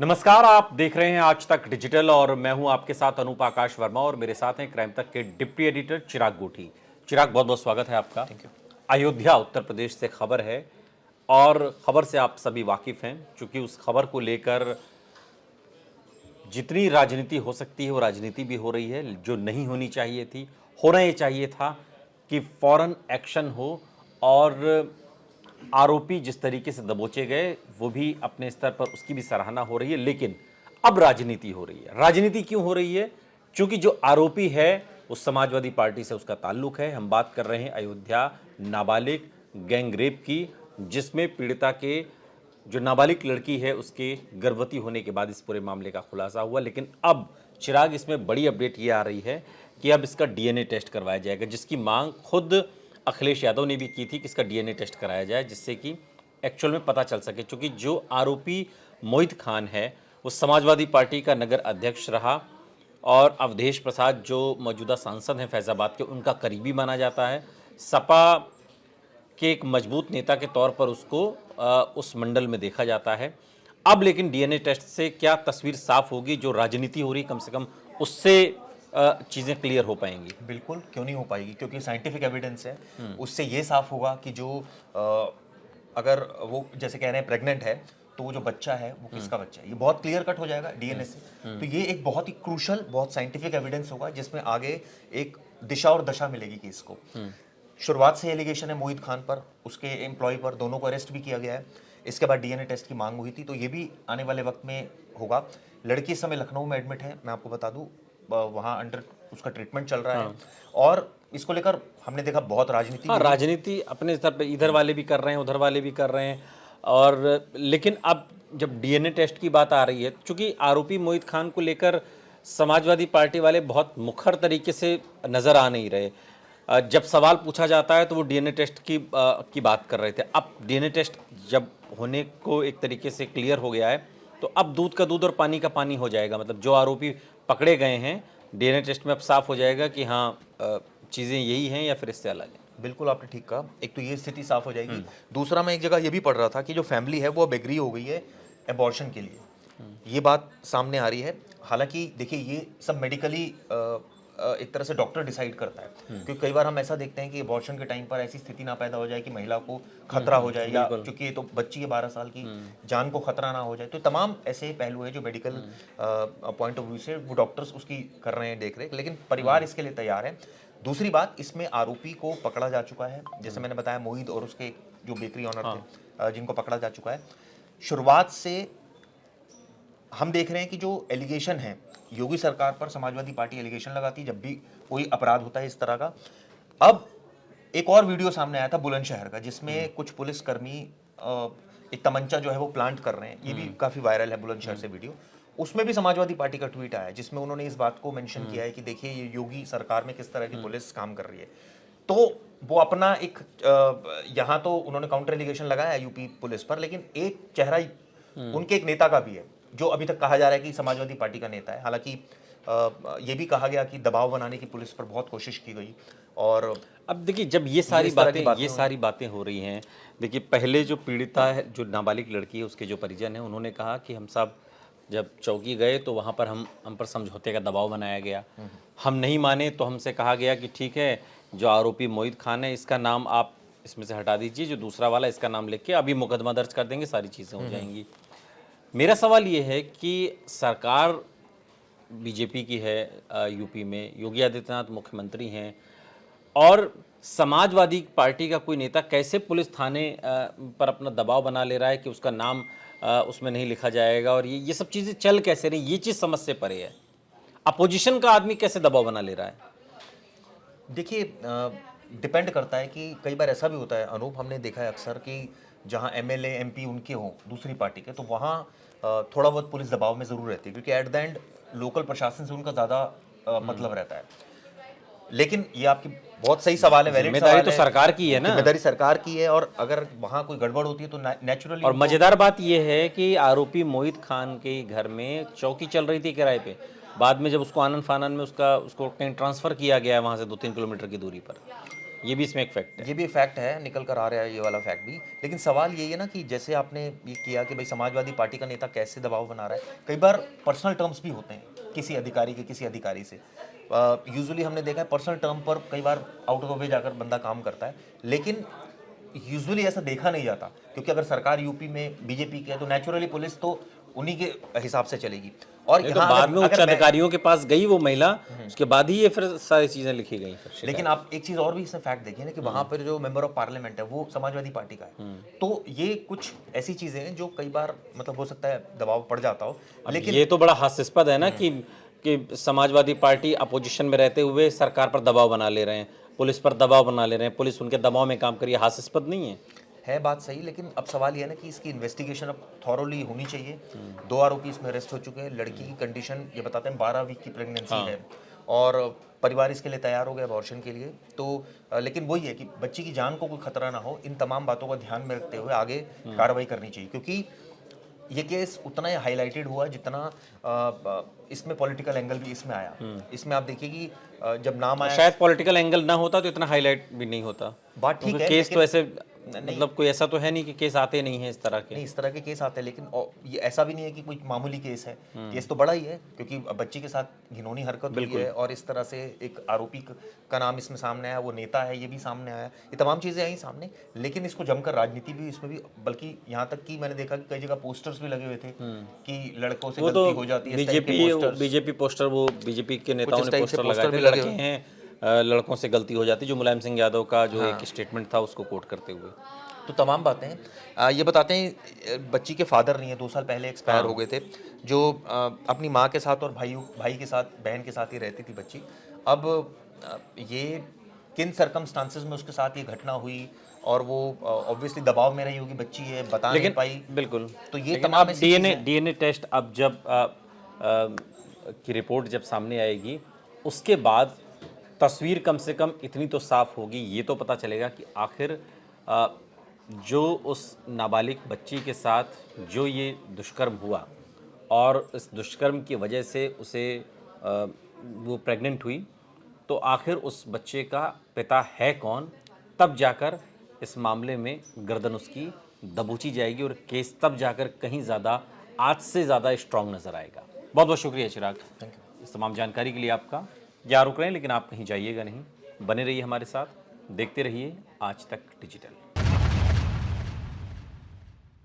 नमस्कार, आप देख रहे हैं आज तक डिजिटल और मैं हूं आपके साथ अनूप आकाश वर्मा और मेरे साथ हैं क्राइम तक के डिप्टी एडिटर चिराग गोठी। चिराग, बहुत बहुत स्वागत है आपका। Thank you. अयोध्या उत्तर प्रदेश से खबर है और खबर से आप सभी वाकिफ हैं, क्योंकि उस खबर को लेकर जितनी राजनीति हो सकती है वो राजनीति भी हो रही है, जो नहीं होनी चाहिए थी। होना ये चाहिए था कि फौरन एक्शन हो और आरोपी जिस तरीके से दबोचे गए वो भी अपने स्तर पर उसकी भी सराहना हो रही है। लेकिन अब राजनीति हो रही है। राजनीति क्यों हो रही है? क्योंकि जो आरोपी है उस समाजवादी पार्टी से उसका ताल्लुक है। हम बात कर रहे हैं अयोध्या नाबालिग गैंग रेप की, जिसमें पीड़िता के जो नाबालिग लड़की है उसके गर्भवती होने के बाद इस पूरे मामले का खुलासा हुआ। लेकिन अब चिराग, इसमें बड़ी अपडेट ये आ रही है कि अब इसका डीएनए टेस्ट करवाया जाएगा, जिसकी मांग खुद अखिलेश यादव ने भी की थी कि इसका डीएनए टेस्ट कराया जाए, जिससे कि एक्चुअल में पता चल सके। क्योंकि जो आरोपी मोहित खान है वो समाजवादी पार्टी का नगर अध्यक्ष रहा और अवधेश प्रसाद जो मौजूदा सांसद हैं फैज़ाबाद के, उनका करीबी माना जाता है। सपा के एक मजबूत नेता के तौर पर उसको उस मंडल में देखा जाता है। अब लेकिन डीएनए टेस्ट से क्या तस्वीर साफ होगी? जो राजनीति हो रही कम से कम उससे चीज़ें क्लियर हो पाएंगी। बिल्कुल, क्यों नहीं हो पाएगी, क्योंकि साइंटिफिक एविडेंस है। उससे ये साफ होगा कि जो अगर वो जैसे कह रहे हैं प्रेग्नेंट है, तो वो जो बच्चा है वो किसका बच्चा है, ये बहुत क्लियर कट हो जाएगा डीएनए से। तो ये एक बहुत ही क्रूशल, बहुत साइंटिफिक एविडेंस होगा जिसमें आगे एक दिशा और दशा मिलेगी केस को। शुरुआत से एलिगेशन है मोहित खान पर, उसके एम्प्लॉय पर, दोनों को अरेस्ट भी किया गया है। इसके बाद डीएनए टेस्ट की मांग हुई थी, तो ये भी आने वाले वक्त में होगा। लड़की इस समय लखनऊ में एडमिट है, मैं आपको बता दूं, वहाँ अंडर उसका ट्रीटमेंट चल रहा है। और इसको लेकर हमने देखा बहुत राजनीति हाँ, भी हुई। राजनीति अपने स्तर पर इधर वाले भी कर रहे हैं, उधर वाले भी कर रहे हैं। और लेकिन अब जब डीएनए टेस्ट की बात आ रही है, चूंकि आरोपी मोहित खान को लेकर समाजवादी पार्टी वाले बहुत मुखर तरीके से नजर आ नहीं रहे। जब सवाल पूछा जाता है तो वो डीएनए टेस्ट की बात कर रहे थे। अब डीएनए टेस्ट जब होने को एक तरीके से क्लियर हो गया है, तो अब दूध का दूध और पानी का पानी हो जाएगा। मतलब जो आरोपी पकड़े गए हैं, डीएनए टेस्ट में अब साफ हो जाएगा कि हाँ चीज़ें यही हैं या फिर इससे अलग है। बिल्कुल, आपने ठीक कहा। एक तो ये स्थिति साफ हो जाएगी। दूसरा, मैं एक जगह ये भी पढ़ रहा था कि जो फैमिली है वो अब एग्री हो गई है एबॉर्शन के लिए। ये बात सामने आ रही है। हालांकि देखिए, ये सब मेडिकली एक तरह से डॉक्टर डिसाइड करता है, क्योंकि कई बार हम ऐसा देखते हैं कि एबॉर्शन के टाइम पर ऐसी स्थिति ना पैदा हो जाए कि महिला को खतरा हो जाए, या क्योंकि ये तो बच्ची है 12 साल की, जान को खतरा ना हो जाए। तो तमाम ऐसे पहलू है जो मेडिकल पॉइंट ऑफ व्यू से वो डॉक्टर्स उसकी कर रहे हैं देख रेख, लेकिन परिवार इसके लिए तैयार है। दूसरी बात, इसमें आरोपी को पकड़ा जा चुका है, जैसे मैंने बताया मोहित और उसके जो बेकरी ऑनर थे, जिनको पकड़ा जा चुका है। शुरुआत से हम देख रहे हैं कि जो एलिगेशन है, योगी सरकार पर समाजवादी पार्टी एलिगेशन लगाती जब भी कोई अपराध होता है इस तरह का। अब एक और वीडियो सामने आया था बुलंदशहर का, जिसमें कुछ पुलिसकर्मी एक तमंचा जो है वो प्लांट कर रहे हैं। ये भी काफी वायरल है बुलंदशहर से वीडियो। उसमें भी समाजवादी पार्टी का ट्वीट आया जिसमें उन्होंने इस बात को मेंशन किया है कि देखिए ये योगी सरकार में किस तरह की पुलिस काम कर रही है। तो वो अपना एक यहाँ तो उन्होंने काउंटर एलिगेशन लगाया यूपी पुलिस पर, लेकिन एक चेहरा उनके एक नेता का भी है जो अभी तक कहा जा रहा है कि समाजवादी पार्टी का नेता है। हालांकि ये भी कहा गया कि दबाव बनाने की पुलिस पर बहुत कोशिश की गई। और अब देखिए, जब ये सारी बातें हो रही हैं, देखिए पहले जो पीड़िता है, जो नाबालिग लड़की है, उसके जो परिजन हैं, उन्होंने कहा कि हम सब जब चौकी गए तो वहाँ पर हम पर समझौते का दबाव बनाया गया। हम नहीं माने तो हमसे कहा गया कि ठीक है, जो आरोपी मोहित खान है इसका नाम आप इसमें से हटा दीजिए, जो दूसरा वाला इसका नाम लिख के अभी मुकदमा दर्ज कर देंगे, सारी चीज़ें हो जाएंगी। मेरा सवाल ये है कि सरकार बीजेपी की है, यूपी में योगी आदित्यनाथ मुख्यमंत्री हैं, और समाजवादी पार्टी का कोई नेता कैसे पुलिस थाने पर अपना दबाव बना ले रहा है कि उसका नाम उसमें नहीं लिखा जाएगा, और ये सब चीज़ें चल कैसे रही, ये चीज़ समझ से परे है। अपोजिशन का आदमी कैसे दबाव बना ले रहा है? देखिए, डिपेंड करता है कि कई बार ऐसा भी होता है अनूप, हमने देखा है अक्सर कि जहां एमएलए एमपी उनके हों दूसरी पार्टी के, तो वहां थोड़ा बहुत पुलिस दबाव में जरूर रहती है, क्योंकि एट द एंड लोकल प्रशासन से उनका ज्यादा मतलब रहता है। लेकिन ये आपकी बहुत सही सवाल है, वैलिड जिम्मेदारी सवाल तो है। सरकार की है ना। जिम्मेदारी सरकार की है, और अगर वहां कोई गड़बड़ होती है तो नेचुरली। और मजेदार बात यह है कि आरोपी मोहित खान के घर में चौकी चल रही थी किराए पे। बाद में जब उसको आनन फानन में उसको कहीं ट्रांसफर किया गया है, वहां से 2-3 किलोमीटर की दूरी पर। ये भी इसमें एक फैक्ट है। ये भी फैक्ट है, निकल कर आ रहा है ये वाला फैक्ट भी। लेकिन सवाल यही है ना कि जैसे आपने ये किया कि भाई समाजवादी पार्टी का नेता कैसे दबाव बना रहा है, कई बार पर्सनल टर्म्स भी होते हैं किसी अधिकारी के किसी अधिकारी से। यूजुअली हमने देखा है पर्सनल टर्म पर कई बार आउट ऑफ द वे जाकर बंदा काम करता है, लेकिन यूजुअली ऐसा देखा नहीं जाता, क्योंकि अगर सरकार यूपी में बीजेपी की है तो नेचुरली पुलिस तो उन्हीं के हिसाब से चलेगी। और नहीं तो यहाँ बाद अगर- में उच्च अगर मैं- अधिकारियों के पास गई वो महिला, उसके बाद ही ये फिर सारी चीजें लिखी गई फिर। लेकिन आप एक चीज और भी इसमें फैक्ट देखिए ना कि वहां पर जो मेंबर ऑफ पार्लियामेंट है वो समाजवादी पार्टी का है। तो ये कुछ ऐसी चीजें हैं जो कई बार मतलब हो सकता है दबाव पड़ जाता हो, लेकिन ये तो बड़ा हास्यास्पद है ना कि समाजवादी पार्टी अपोजिशन में रहते हुए सरकार पर दबाव बना ले रहे हैं, पुलिस पर दबाव बना ले रहे हैं, पुलिस उनके दबाव में काम करिए, हास्यास्पद नहीं है? बात सही। लेकिन अब सवाल ये है ना कि इसकी इन्वेस्टिगेशन अब थॉरोली होनी चाहिए। 2 आरोपी इसमें अरेस्ट हो चुके हैं। लड़की की कंडीशन ये बताते हैं 12 वीक की प्रेगनेंसी है और परिवार इसके लिए तैयार हो गया अबॉर्शन के लिए। तो लेकिन वही है कि बच्ची की जान को कोई खतरा ना हो, इन तमाम बातों का ध्यान में रखते हुए आगे कार्रवाई करनी चाहिए, क्योंकि ये केस उतना ही हाईलाइटेड हुआ जितना इसमें पॉलिटिकल एंगल भी इसमें आया। इसमें आप देखिए कि जब नाम आया, शायद पॉलिटिकल एंगल ना होता तो इतना हाईलाइट भी नहीं होता। बात ठीक है, केस तो ऐसे मतलब कोई ऐसा तो है नहीं कि केस आते नहीं है इस तरह के। नहीं इस तरह के केस आते हैं, लेकिन ये ऐसा भी नहीं है कि कोई मामूली केस है। केस तो बड़ा ही है, क्योंकि बच्ची के साथ घिनौनी हरकत हुई है और इस तरह से एक आरोपी का नाम इसमें सामने आया, वो नेता है ये भी सामने आया, ये तमाम चीज़ें आई सामने। लेकिन इसको जमकर राजनीति भी इसमें भी, बल्कि यहाँ तक कि मैंने देखा कि कई जगह पोस्टर्स भी लगे हुए थे कि लड़कों से गलती हो जाती है। बीजेपी पोस्टर, वो बीजेपी के नेताओं ने पोस्टर लगाए थे, लड़के हैं लड़कों से गलती हो जाती, जो मुलायम सिंह यादव का जो एक स्टेटमेंट था उसको कोट करते हुए। तो तमाम बातें ये बताते हैं बच्ची के फादर नहीं है, 2 साल पहले एक्सपायर हो गए थे, जो अपनी माँ के साथ और भाई के साथ, बहन के साथ ही रहती थी बच्ची। अब ये किन सर्कमस्टांसेस में उसके साथ ये घटना हुई और वो ऑब्वियसली दबाव में रही होगी, बच्ची है बता नहीं पाई। बिल्कुल। तो ये तमाम डीएनए टेस्ट अब जब की रिपोर्ट जब सामने आएगी, उसके बाद तस्वीर कम से कम इतनी तो साफ होगी, ये तो पता चलेगा कि आखिर जो उस नाबालिग बच्ची के साथ जो ये दुष्कर्म हुआ और इस दुष्कर्म की वजह से उसे वो प्रेग्नेंट हुई, तो आखिर उस बच्चे का पिता है कौन, तब जाकर इस मामले में गर्दन उसकी दबोची जाएगी और केस तब जाकर कहीं ज़्यादा, आज से ज़्यादा स्ट्रांग नज़र आएगा। बहुत बहुत शुक्रिया चिराग, इस तमाम जानकारी के लिए आपका। या रुक रहे हैं लेकिन आप कहीं जाइएगा नहीं, बने रहिए हमारे साथ, देखते रहिए आज तक डिजिटल।